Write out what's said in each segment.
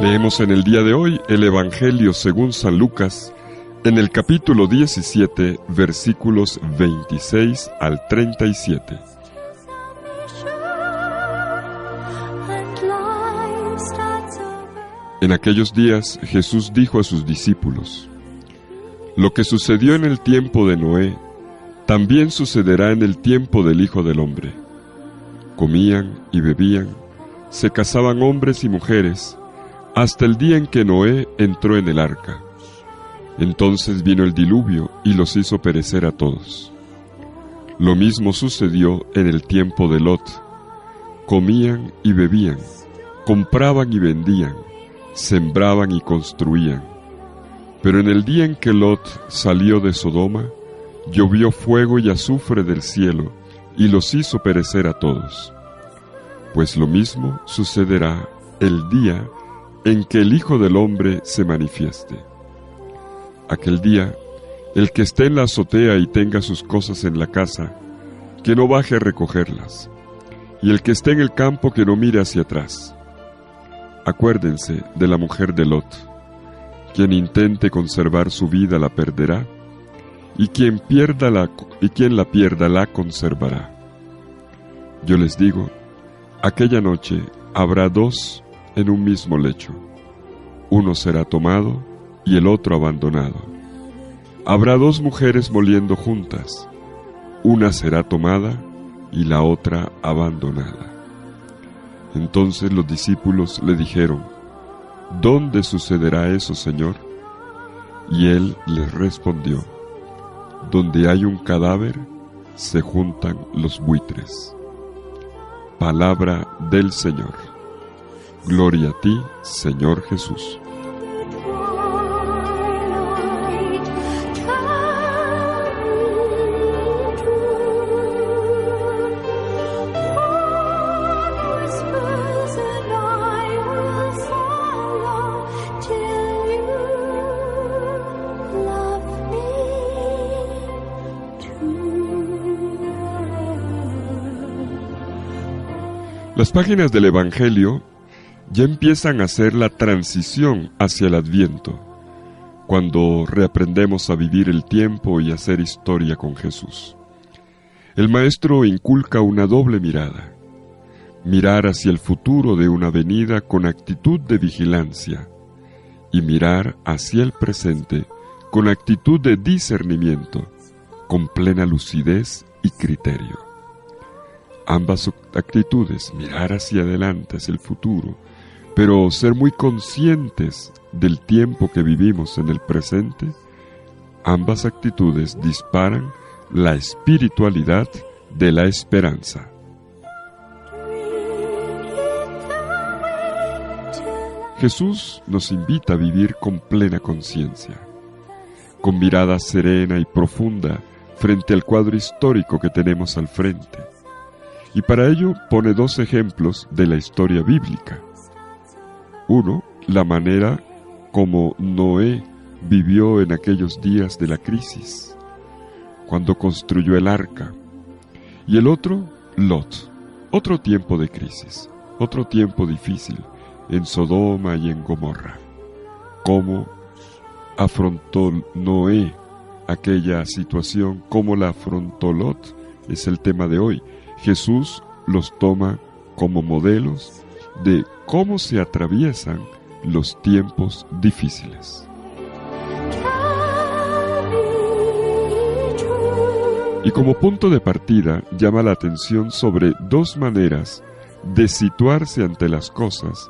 Leemos en el día de hoy el Evangelio según San Lucas, en el capítulo 17, versículos 26 al 37. En aquellos días Jesús dijo a sus discípulos: lo que sucedió en el tiempo de Noé, también sucederá en el tiempo del Hijo del Hombre. Comían y bebían, se casaban hombres y mujeres, hasta el día en que Noé entró en el arca. Entonces vino el diluvio y los hizo perecer a todos. Lo mismo sucedió en el tiempo de Lot. Comían y bebían, compraban y vendían, sembraban y construían. Pero en el día en que Lot salió de Sodoma, llovió fuego y azufre del cielo y los hizo perecer a todos. Pues lo mismo sucederá el día en que el Hijo del Hombre se manifieste. Aquel día, el que esté en la azotea y tenga sus cosas en la casa, que no baje a recogerlas, y el que esté en el campo que no mire hacia atrás. Acuérdense de la mujer de Lot. Quien intente conservar su vida la perderá, y quien la pierda la conservará. Yo les digo, aquella noche habrá dos en un mismo lecho. Uno será tomado y el otro abandonado. Habrá dos mujeres moliendo juntas. Una será tomada y la otra abandonada. Entonces los discípulos le dijeron: ¿dónde sucederá eso, Señor? Y él les respondió: donde hay un cadáver, se juntan los buitres. Palabra del Señor. Gloria a ti, Señor Jesús. Las páginas del Evangelio ya empiezan a hacer la transición hacia el Adviento, cuando reaprendemos a vivir el tiempo y a hacer historia con Jesús. El Maestro inculca una doble mirada: mirar hacia el futuro de una venida con actitud de vigilancia, y mirar hacia el presente con actitud de discernimiento, con plena lucidez y criterio. Ambas actitudes, mirar hacia adelante, hacia el futuro, pero ser muy conscientes del tiempo que vivimos en el presente, ambas actitudes disparan la espiritualidad de la esperanza. Jesús nos invita a vivir con plena conciencia, con mirada serena y profunda frente al cuadro histórico que tenemos al frente. Y para ello pone dos ejemplos de la historia bíblica. Uno, la manera como Noé vivió en aquellos días de la crisis, cuando construyó el arca. Y el otro, Lot, otro tiempo de crisis, otro tiempo difícil en Sodoma y en Gomorra. Cómo afrontó Noé aquella situación, cómo la afrontó Lot, es el tema de hoy. Jesús los toma como modelos de cómo se atraviesan los tiempos difíciles. Y como punto de partida llama la atención sobre dos maneras de situarse ante las cosas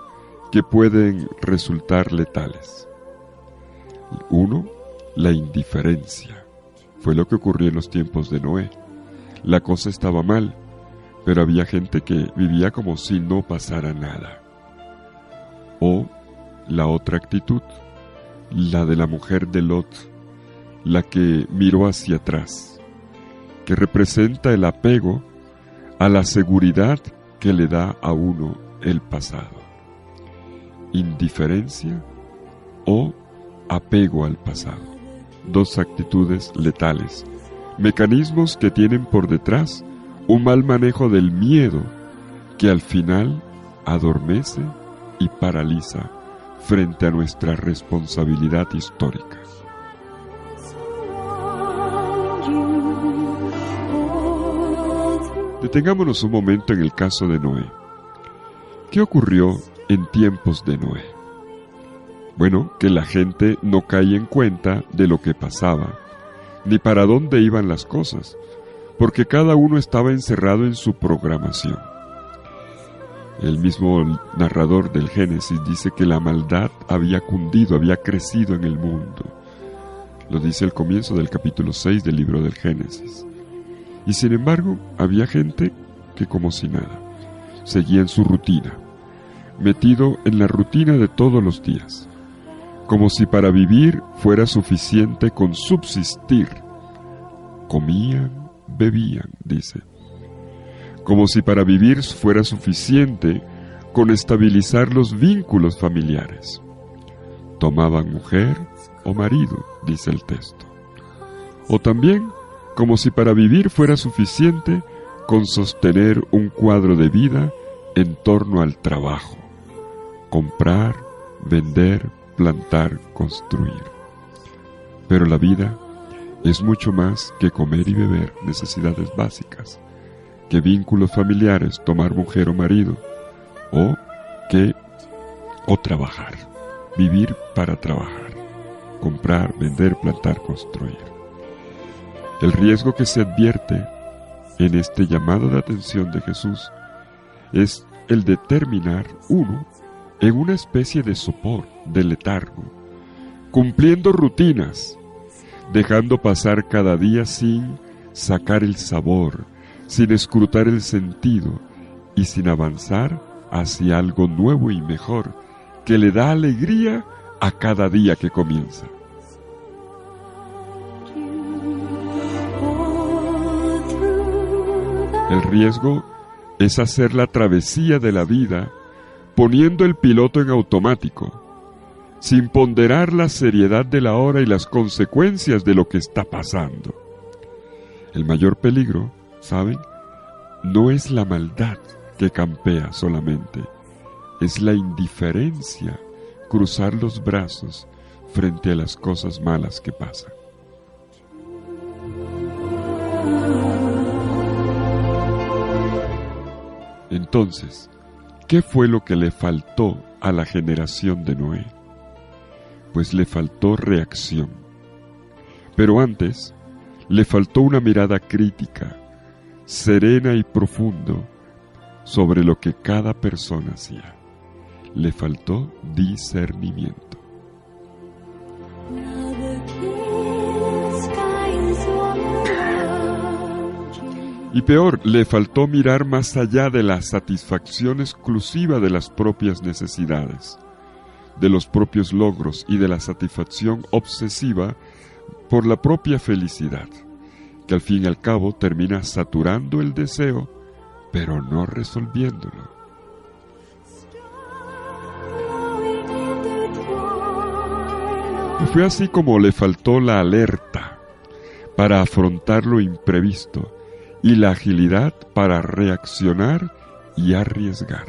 que pueden resultar letales. Uno, la indiferencia. Fue lo que ocurrió en los tiempos de Noé. La cosa estaba mal, pero había gente que vivía como si no pasara nada. O la otra actitud, la de la mujer de Lot, la que miró hacia atrás, que representa el apego a la seguridad que le da a uno el pasado. Indiferencia o apego al pasado. Dos actitudes letales, mecanismos que tienen por detrás un mal manejo del miedo que al final adormece y paraliza frente a nuestra responsabilidad histórica. Detengámonos un momento en el caso de Noé. ¿Qué ocurrió en tiempos de Noé? Bueno, que la gente no caía en cuenta de lo que pasaba, ni para dónde iban las cosas, porque cada uno estaba encerrado en su programación. El mismo narrador del Génesis dice que la maldad había cundido, había crecido en el mundo. Lo dice el comienzo del capítulo 6 del libro del Génesis. Y sin embargo, había gente que como si nada, seguía en su rutina, metido en la rutina de todos los días, como si para vivir fuera suficiente con subsistir. Comían, bebían, dice. Como si para vivir fuera suficiente con estabilizar los vínculos familiares. Tomaban mujer o marido, dice el texto. O también como si para vivir fuera suficiente con sostener un cuadro de vida en torno al trabajo. Comprar, vender, plantar, construir. Pero la vida es mucho más que comer y beber, necesidades básicas, que vínculos familiares, tomar mujer o marido, o trabajar, vivir para trabajar, comprar, vender, plantar, construir. El riesgo que se advierte en este llamado de atención de Jesús es el de terminar uno en una especie de sopor, de letargo, cumpliendo rutinas, dejando pasar cada día sin sacar el sabor, sin escrutar el sentido y sin avanzar hacia algo nuevo y mejor que le da alegría a cada día que comienza. El riesgo es hacer la travesía de la vida poniendo el piloto en automático, sin ponderar la seriedad de la hora y las consecuencias de lo que está pasando. El mayor peligro, ¿saben?, no es la maldad que campea solamente, es la indiferencia, cruzar los brazos frente a las cosas malas que pasan. Entonces, ¿qué fue lo que le faltó a la generación de Noé? Pues le faltó reacción. Pero antes, le faltó una mirada crítica, serena y profundo, sobre lo que cada persona hacía. Le faltó discernimiento. Y peor, le faltó mirar más allá de la satisfacción exclusiva de las propias necesidades, de los propios logros y de la satisfacción obsesiva por la propia felicidad, que al fin y al cabo termina saturando el deseo, pero no resolviéndolo. Y fue así como le faltó la alerta para afrontar lo imprevisto y la agilidad para reaccionar y arriesgar.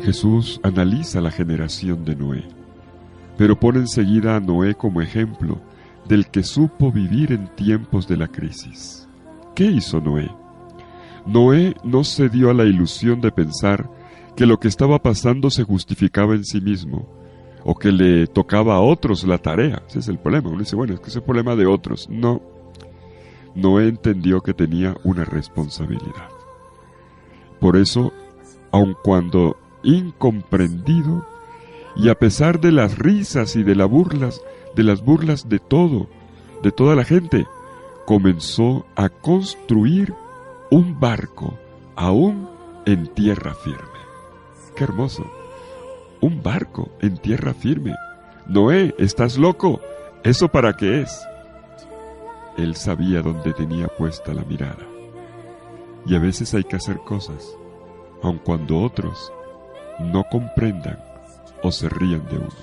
Jesús analiza la generación de Noé, pero pone enseguida a Noé como ejemplo del que supo vivir en tiempos de la crisis. ¿Qué hizo Noé? Noé no se dio a la ilusión de pensar que lo que estaba pasando se justificaba en sí mismo, o que le tocaba a otros la tarea. Ese es el problema. Uno dice, bueno, es que es el problema de otros. No. Noé entendió que tenía una responsabilidad. Por eso, aun cuando incomprendido, y a pesar de las risas y de las burlas de toda la gente, comenzó a construir un barco, aún en tierra firme. ¡Qué hermoso! Un barco en tierra firme. Noé, ¿estás loco? ¿Eso para qué es? Él sabía dónde tenía puesta la mirada. Y a veces hay que hacer cosas, aun cuando otros no comprendan o se rían de uno.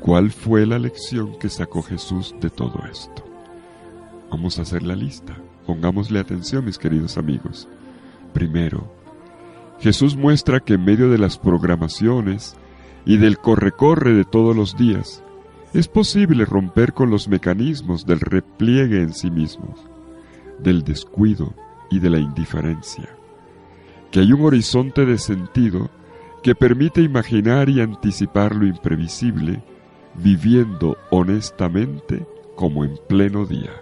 ¿Cuál fue la lección que sacó Jesús de todo esto? Vamos a hacer la lista. Pongámosle atención, mis queridos amigos. Primero, Jesús muestra que en medio de las programaciones y del corre-corre de todos los días, es posible romper con los mecanismos del repliegue en sí mismos, del descuido y de la indiferencia. Que hay un horizonte de sentido que permite imaginar y anticipar lo imprevisible, viviendo honestamente como en pleno día.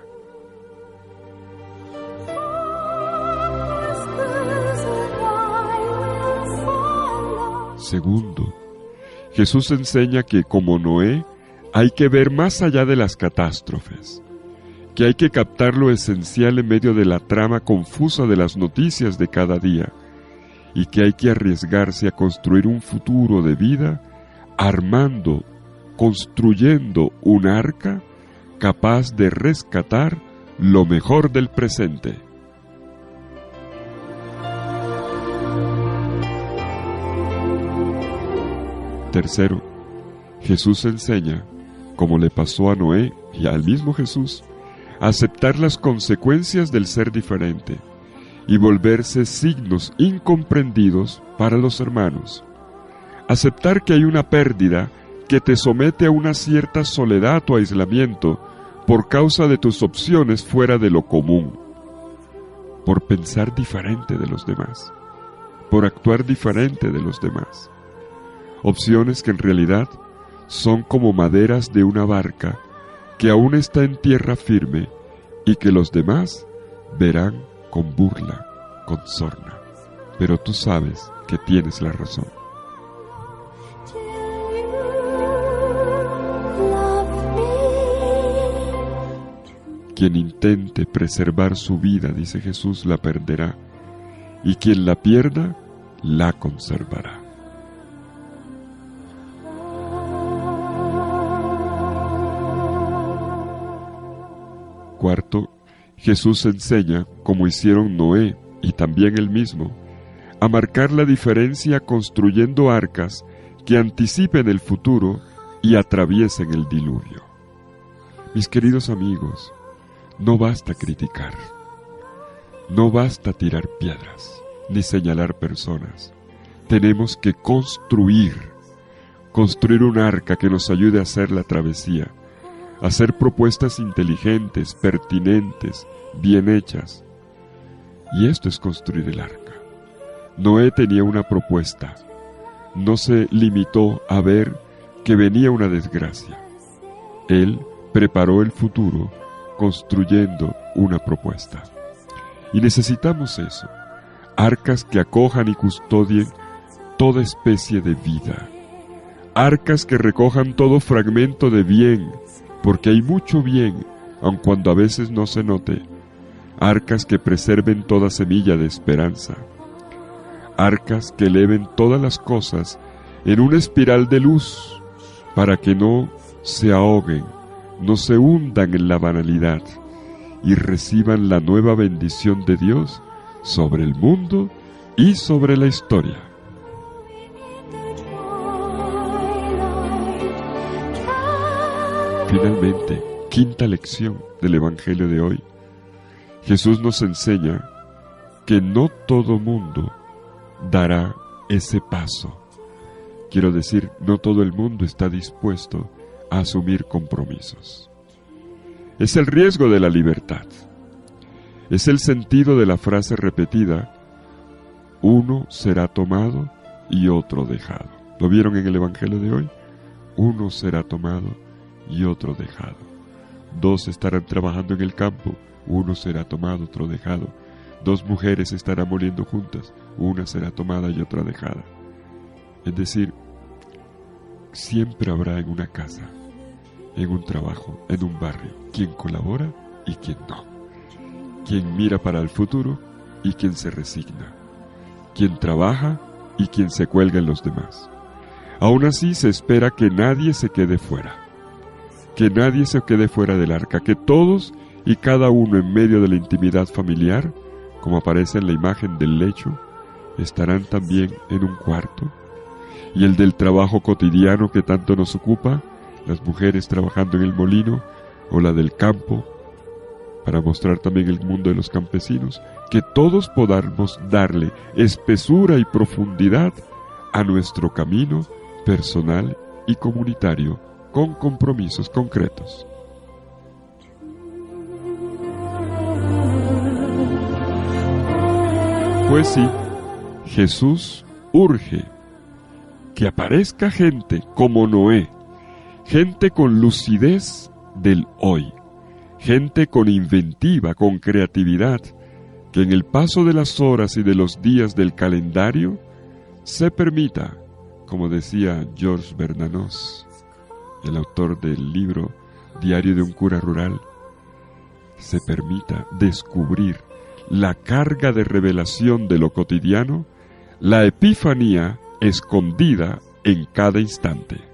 Segundo, Jesús enseña que, como Noé, hay que ver más allá de las catástrofes, que hay que captar lo esencial en medio de la trama confusa de las noticias de cada día, y que hay que arriesgarse a construir un futuro de vida, construyendo un arca capaz de rescatar lo mejor del presente. Tercero, Jesús enseña, como le pasó a Noé y al mismo Jesús, a aceptar las consecuencias del ser diferente y volverse signos incomprendidos para los hermanos. Aceptar que hay una pérdida que te somete a una cierta soledad o aislamiento por causa de tus opciones fuera de lo común, por pensar diferente de los demás, por actuar diferente de los demás. Opciones que en realidad son como maderas de una barca que aún está en tierra firme y que los demás verán con burla, con sorna. Pero tú sabes que tienes la razón. Quien intente preservar su vida, dice Jesús, la perderá, y quien la pierda, la conservará. Cuarto, Jesús enseña, como hicieron Noé y también él mismo, a marcar la diferencia construyendo arcas que anticipen el futuro y atraviesen el diluvio. Mis queridos amigos, no basta criticar, no basta tirar piedras, ni señalar personas. Tenemos que construir un arca que nos ayude a hacer la travesía, hacer propuestas inteligentes, pertinentes, bien hechas. Y esto es construir el arca. Noé tenía una propuesta. No se limitó a ver que venía una desgracia. Él preparó el futuro construyendo una propuesta. Y necesitamos eso. Arcas que acojan y custodien toda especie de vida. Arcas que recojan todo fragmento de bien, porque hay mucho bien, aun cuando a veces no se note. Arcas que preserven toda semilla de esperanza. Arcas que eleven todas las cosas en una espiral de luz, para que no se ahoguen, no se hundan en la banalidad, y reciban la nueva bendición de Dios sobre el mundo y sobre la historia. Finalmente, quinta lección del Evangelio de hoy. Jesús nos enseña que no todo mundo dará ese paso. Quiero decir, no todo el mundo está dispuesto a asumir compromisos. Es el riesgo de la libertad. Es el sentido de la frase repetida: uno será tomado y otro dejado. ¿Lo vieron en el Evangelio de hoy? Uno será tomado y otro dejado. Dos estarán trabajando en el campo, uno será tomado, otro dejado. Dos mujeres estarán muriendo juntas, una será tomada y otra dejada. Es decir, siempre habrá en una casa, en un trabajo, en un barrio, quien colabora y quien no, quien mira para el futuro y quien se resigna, quien trabaja y quien se cuelga en los demás. Aún así se espera que nadie se quede fuera, que nadie se quede fuera del arca, que todos y cada uno en medio de la intimidad familiar, como aparece en la imagen del lecho, estarán también en un cuarto, y el del trabajo cotidiano que tanto nos ocupa, las mujeres trabajando en el molino o la del campo, para mostrar también el mundo de los campesinos, que todos podamos darle espesura y profundidad a nuestro camino personal y comunitario con compromisos concretos. Pues sí, Jesús urge que aparezca gente como Noé, gente con lucidez del hoy, gente con inventiva, con creatividad, que en el paso de las horas y de los días del calendario se permita, como decía Georges Bernanos, el autor del libro Diario de un cura rural, se permita descubrir la carga de revelación de lo cotidiano, la epifanía escondida en cada instante.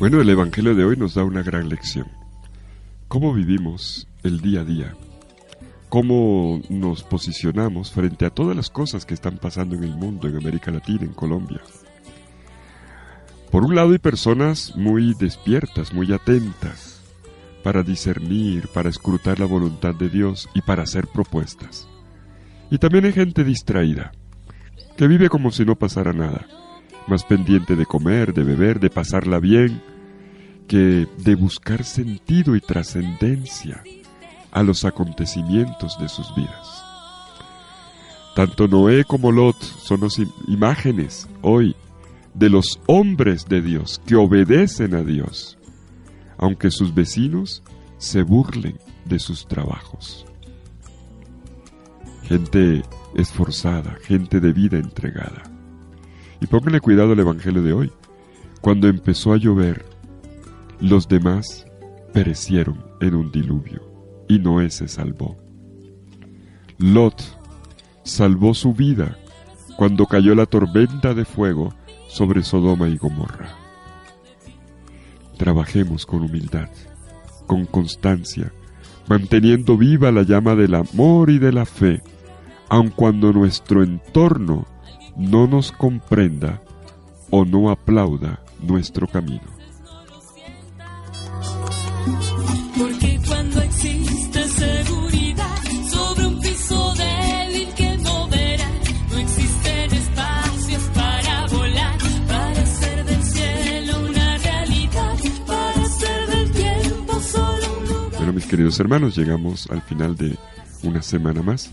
Bueno, el Evangelio de hoy nos da una gran lección. ¿Cómo vivimos el día a día? ¿Cómo nos posicionamos frente a todas las cosas que están pasando en el mundo, en América Latina, en Colombia? Por un lado hay personas muy despiertas, muy atentas, para discernir, para escrutar la voluntad de Dios y para hacer propuestas. Y también hay gente distraída, que vive como si no pasara nada, más pendiente de comer, de beber, de pasarla bien, que de buscar sentido y trascendencia a los acontecimientos de sus vidas. Tanto Noé como Lot son las imágenes hoy de los hombres de Dios que obedecen a Dios, aunque sus vecinos se burlen de sus trabajos. Gente esforzada, gente de vida entregada. Y pónganle cuidado al Evangelio de hoy. Cuando empezó a llover, los demás perecieron en un diluvio y Noé se salvó. Lot salvó su vida cuando cayó la tormenta de fuego sobre Sodoma y Gomorra. Trabajemos con humildad, con constancia, manteniendo viva la llama del amor y de la fe, aun cuando nuestro entorno no nos comprenda o no aplauda nuestro camino. Porque cuando existe seguridad sobre un piso débil que moverá, no existen espacios para volar, para hacer del cielo una realidad, para hacer del tiempo solo un lugar. Bueno, mis queridos hermanos, llegamos al final de una semana más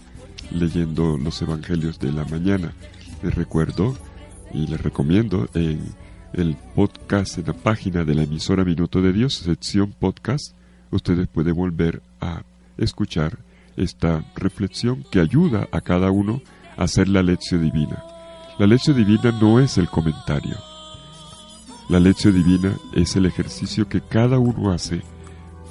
leyendo los evangelios de la mañana. Les recuerdo y les recomiendo en el podcast, en la página de la emisora Minuto de Dios, sección podcast, ustedes pueden volver a escuchar esta reflexión que ayuda a cada uno a hacer la lección divina. La lección divina no es el comentario. La lección divina es el ejercicio que cada uno hace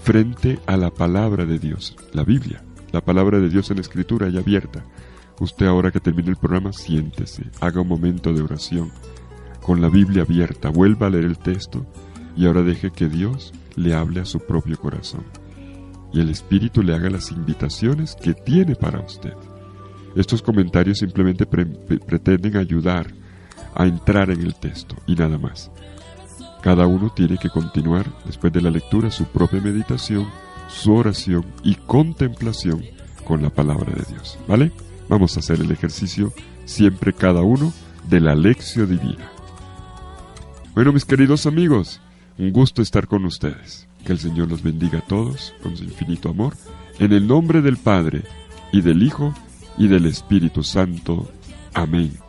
frente a la palabra de Dios, la Biblia. La palabra de Dios en la Escritura ya abierta. Usted ahora que termine el programa, siéntese, haga un momento de oración con la Biblia abierta, vuelva a leer el texto y ahora deje que Dios le hable a su propio corazón y el Espíritu le haga las invitaciones que tiene para usted. Estos comentarios simplemente pretenden ayudar a entrar en el texto y nada más. Cada uno tiene que continuar, después de la lectura, su propia meditación, su oración y contemplación con la palabra de Dios, ¿vale? Vamos a hacer el ejercicio siempre cada uno de la Lectio Divina. Bueno, mis queridos amigos, un gusto estar con ustedes. Que el Señor los bendiga a todos con su infinito amor, en el nombre del Padre, y del Hijo, y del Espíritu Santo. Amén.